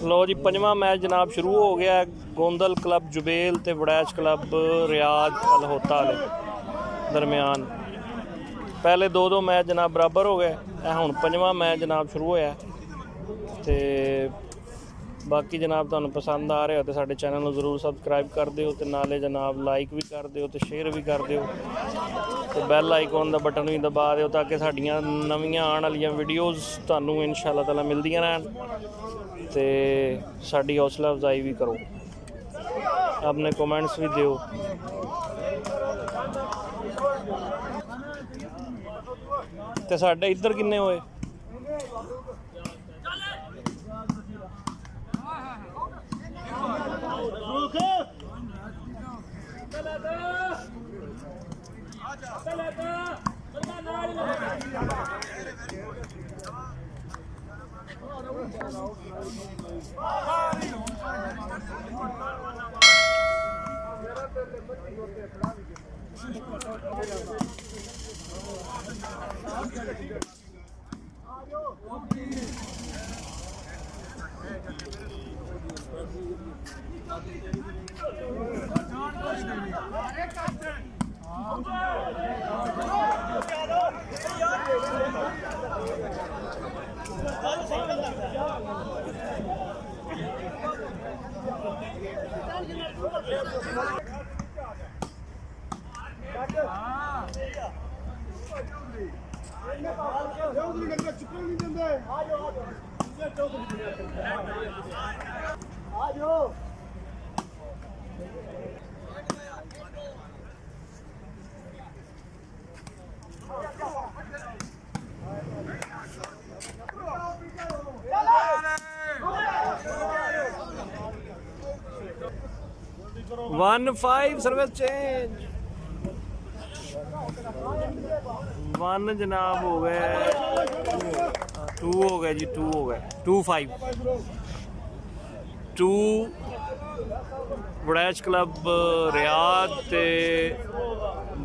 लो जी पंजवां match जनाब शुरू हो गया है। गोंदल क्लब जुबेल ते वड़ैच क्लब रियाद अल होता वाले दरम्यान पहले दो मैच जनाब बराबर हो गए। हुण पंजवां मैच जनाब शुरू होया ते बाकी जनाब तुहानूं पसंद आ रहा हो तो साडे चैनल नूं जरूर सबसक्राइब कर दिओ ते नाले जनाब लाइक भी कर दिओ ते शेयर भी कर दिओ ते बैल आइकॉन दा बटन भी दबा दिओ ताकि साडियां नवीआं आउण वालीआं वीडियोज़ तुहानूं इंशाअल्लाह ताला मिलदियां रहन ते साडी हौसला अफजाई भी करो, अपने कमेंट्स भी दिओ। ते साडे इधर किन्ने होए? वन 5 सर्विस चेंज 1 जनाब हो गए, 2 हो गए जी, 2 हो गए, 2-5 2 वड़ैच क्लब रियाद ते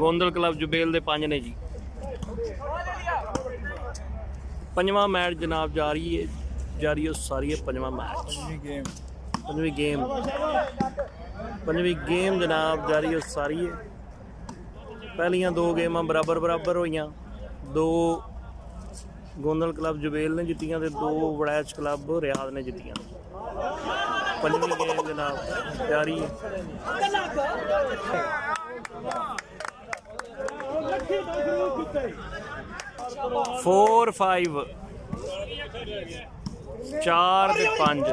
गोंदल क्लब जुबेल दे 5 ने जी। पंजवां मैच जनाब जारी है सारी है पंजवां मैच, पंजवीं गेम जनाब जारी है सारी है। पहलियां 2 गेमां बराबर होईयां, 2 गोंदल क्लब जुबेल ने जित्तियां ते 2 वड़ैच क्लब रियाद ने जित्तियां। पंजवीं गेम जनाब जारी है। 4-5 4 ते 5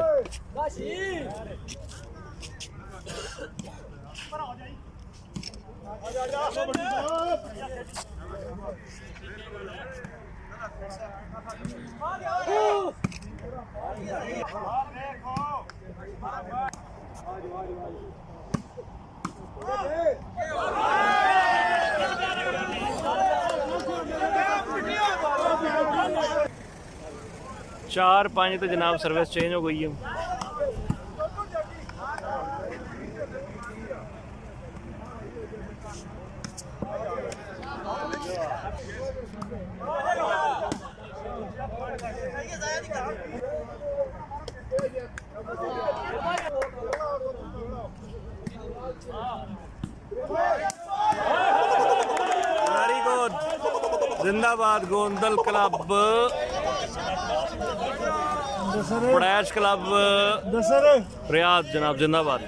4-5 तो जनाब सर्विस चेंज हो गई है। वेरी गुड, जिंदाबाद Gondal club, Waraich club Riyadh जनाब जिंदाबाद।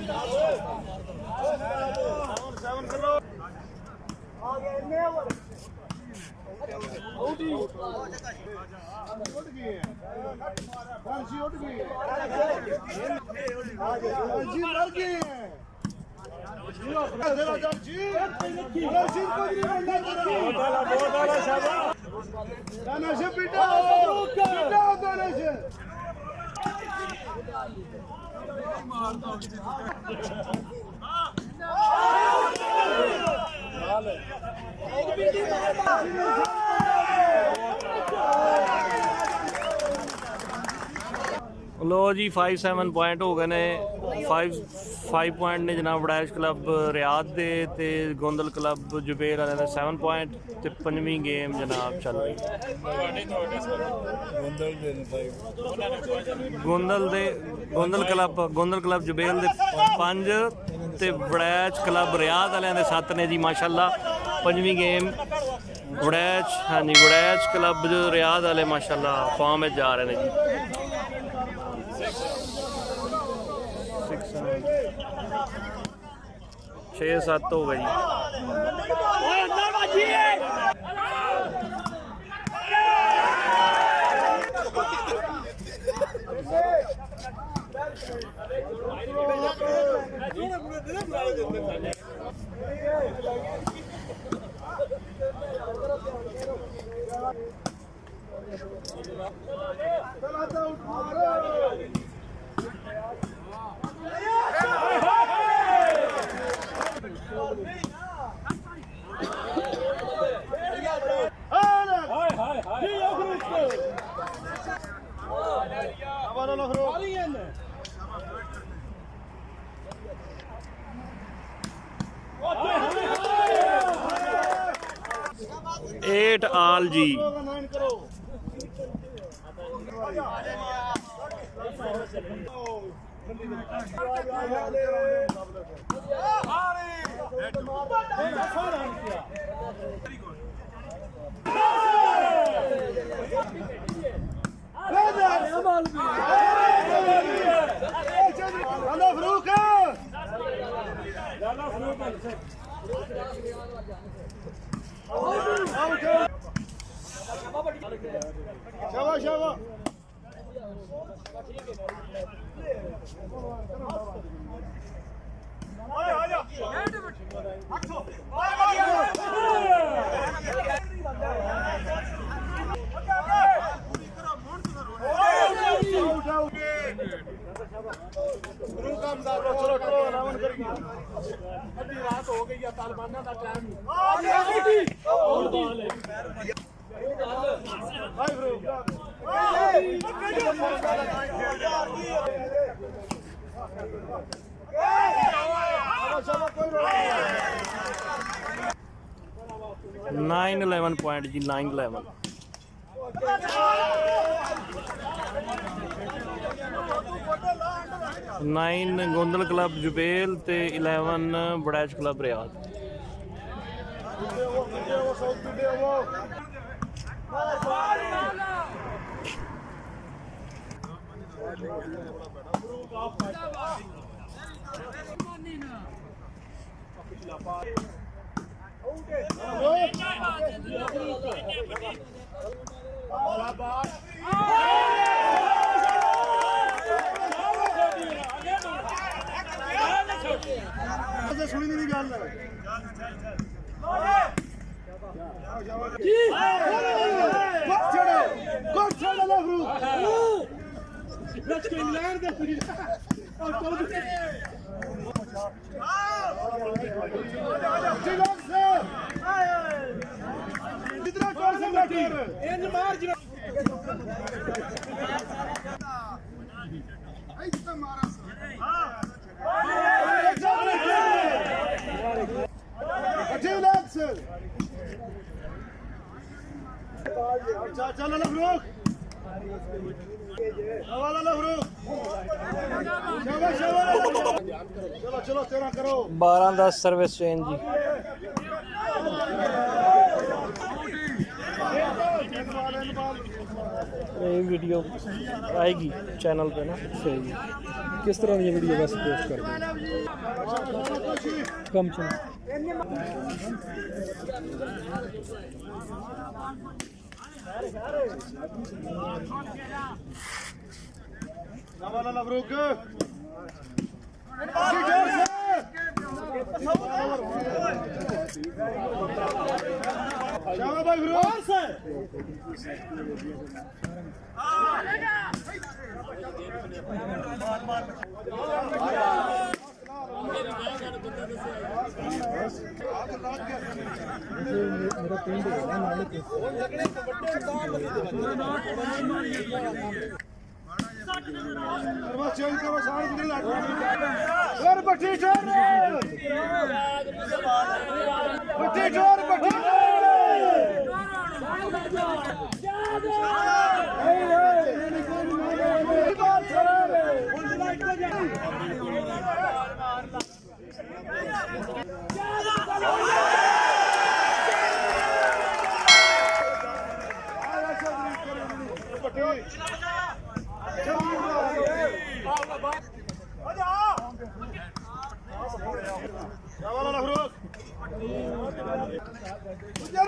लो जी 5-7 पॉइंट हो गए ने 5 पॉइंट ने जनाब वड़ैच क्लब रियाद दे ते गोंदल क्लब जुबेल वाले दे 7 पॉइंट ते पंजवीं गेम जनाब चल रही गोंदल क्लब जुबेल दे 5 ते वड़ैच क्लब रियाद वाले दे 7 ने जी माशाल्लाह पंजवीं गेम वड़ैच हाँ जी वड़ैच क्लब रियाद वाले माशाल्लाह फॉर्म में जा रहे हैं जी 6-7 हो गई 8 आल जी शाबाश शाबाश रात हो गई तालिबाना का टाइम नाइन 11 पॉइंट जी 9-11 9 गोंदल क्लब जुबेल ते 11 वड़ैच क्लब रियाद सुनी नहीं गल इंग्लैंड चल लफरूक चलो चलो तेरा करो 12-10 सर्विस चेंज जी ये वीडियो आएगी चैनल पे ना सही किस तरह की वीडियो बस पोस्ट कर दें कम चैनल लफरूक भाई मेरा पेंट है ना बस चेंज करो सारे गुजर यार बट्टी छोड़ बट्टी छोड़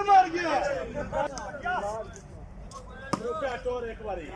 मार गया एक बारी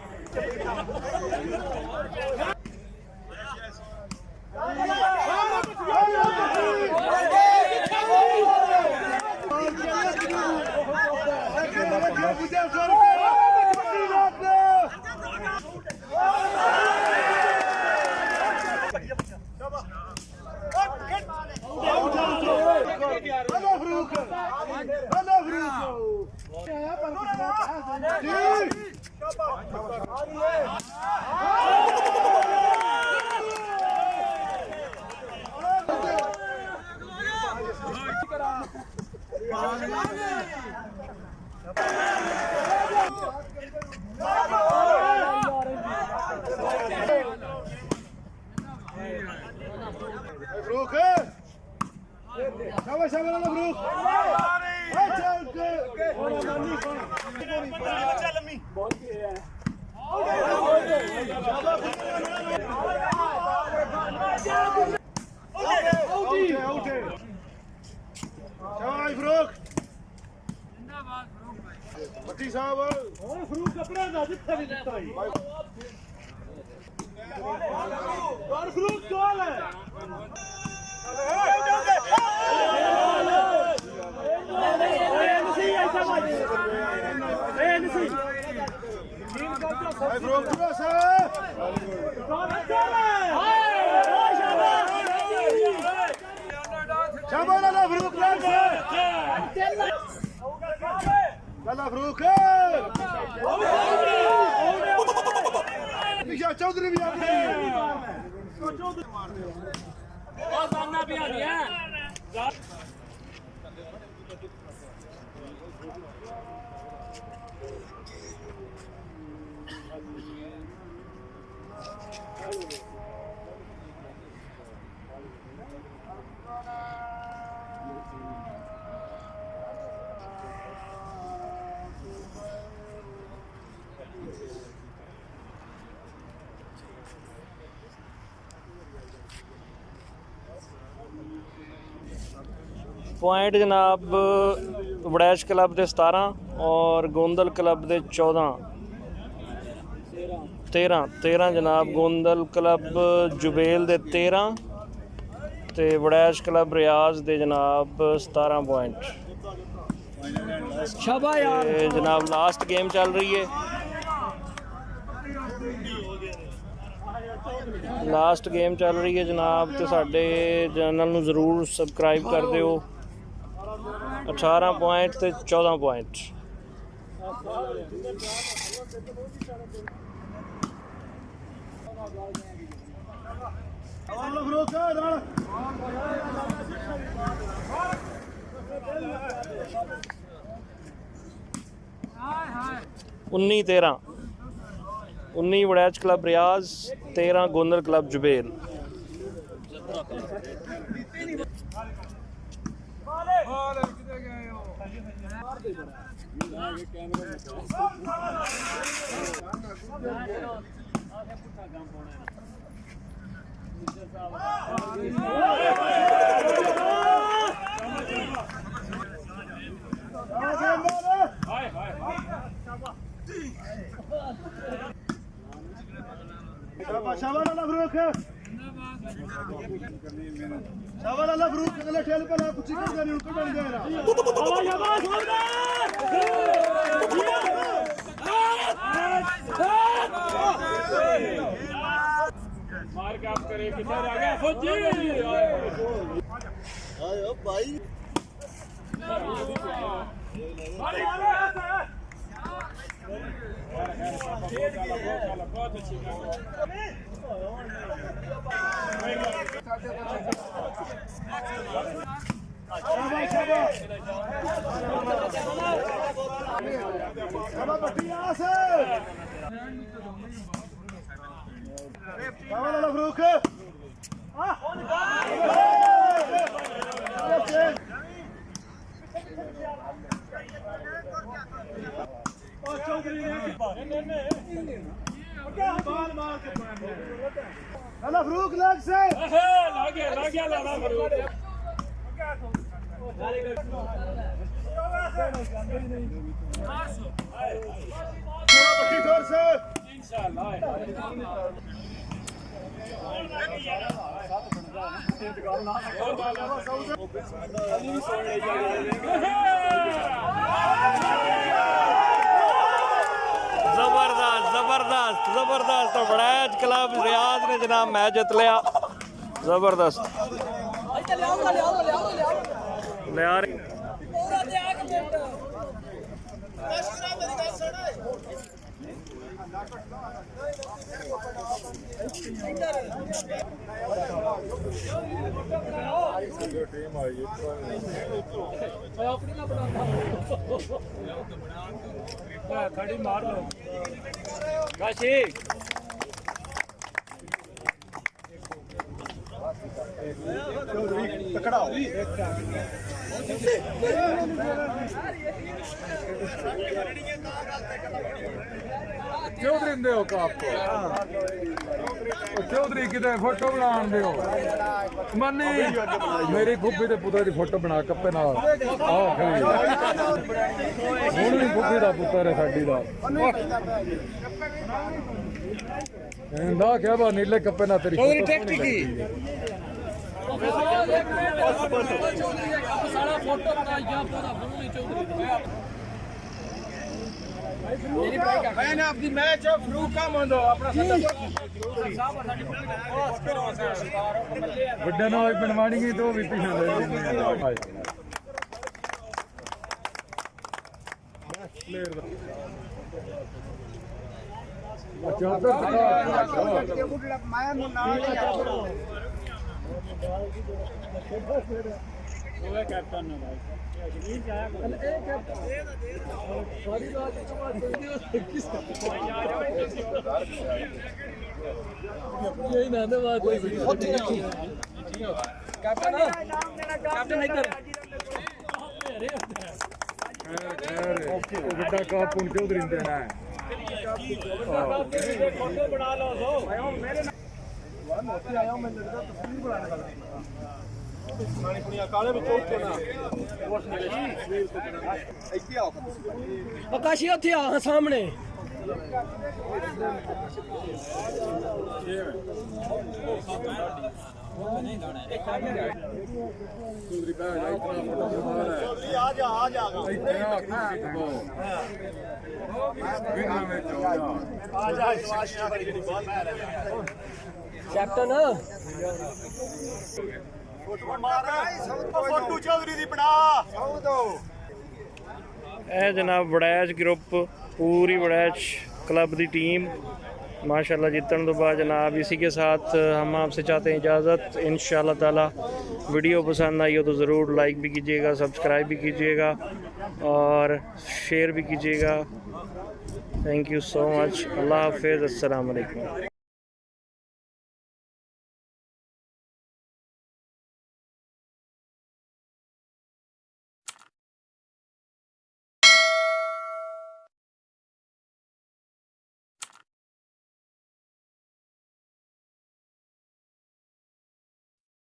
मबरूक है शाबाश शाबाश मबरूक फरूक भट्टी साहब फरूक कपड़ा ना जितना भी दिखता है और फरूक कौन है फरूक शाबाश फरूक लाला फरूक चौधरी भी आ गई भी आ गया ਪੁਆਇੰਟ ਜਨਾਬ ਵੜੈਚ ਕਲੱਬ ਦੇ 17 ਔਰ ਗੋਂਦਲ ਕਲੱਬ ਦੇ 13 ਜਨਾਬ ਗੋਂਦਲ ਕਲੱਬ ਜੁਬੇਲ ਦੇ 13 ਤੇ ਵੜੈਚ ਕਲੱਬ ਰਿਆਜ਼ ਦੇ ਜਨਾਬ 17 ਪੁਆਇੰਟ ਸ਼ਾਬਾਸ਼ ਯਾਰ ਜਨਾਬ ਲਾਸਟ ਗੇਮ ਚੱਲ ਰਹੀ ਹੈ ਲਾਸਟ ਗੇਮ ਚੱਲ ਰਹੀ ਹੈ ਜਨਾਬ ਤੇ ਸਾਡੇ ਚੈਨਲ ਨੂੰ ਜ਼ਰੂਰ ਸਬਸਕ੍ਰਾਈਬ ਕਰ ਦਿਓ 18 ਪੁਆਇੰਟ ਤੇ 14 ਪੁਆਇੰਟ उन्नी 19 वड़ैच क्लब रियाज 13 गोंदल क्लब जुबेल शाबाश अल्लाह फरूक शाबाश अल्लाह फरूक अगले ठेल पे ना कुछ कर देनी उनको बन जाएगा शाबाश मार के आप करे किधर आ गया फौजी आयो भाई फरूक फरूक लग से जोर से जबरदस्त जबरदस्त जबरदस्त वड़ैच क्लब रियाज ने जनाब मैच जित लिया जबरदस्त लिया खड़ी मार लो काशी चौधरी दे आपको चौधरी किते फोटो बनान दियो मनी मेरी फुफी दे पुत्र दी फोटो बना कप्पे नाल आओ खड़ी हुण भी फुफी दा पुत्र है साडी दा इंदा क्या बा नीले कप्पे ना तेरी चौधरी टैक्टी की सारा फोटो बनाया पूरा बनूनी Chaudhary man of the match Farooq का मंदो अपना ਵੱਡਾ ਨਾਲ ਬਣਵਾਣੀ ਗਈ तो भी पीछे ले कैप्टन ਵੱਡਾ ਕਾਪ ਹੁਣ ਚੌਧਰੀ ਨੇ ਦੇਣਾ ਹੈ फोटो बना लो आकाशी उत्थे आ सामने कैप्टन फोटू चौधरी दी बना ਇਹ जनाब वड़ैच ग्रुप पूरी वड़ैच क्लब की टीम माशाल्लाह जीतने तो बाद जनाब इसी के साथ हम आपसे चाहते हैं इजाज़त इंशाल्लाह ताला। वीडियो पसंद आई हो तो ज़रूर लाइक भी कीजिएगा, सब्सक्राइब भी कीजिएगा और शेयर भी कीजिएगा। Thank you so much. अल्लाह हाफ़िज़। अस्सलाम वालेकुम।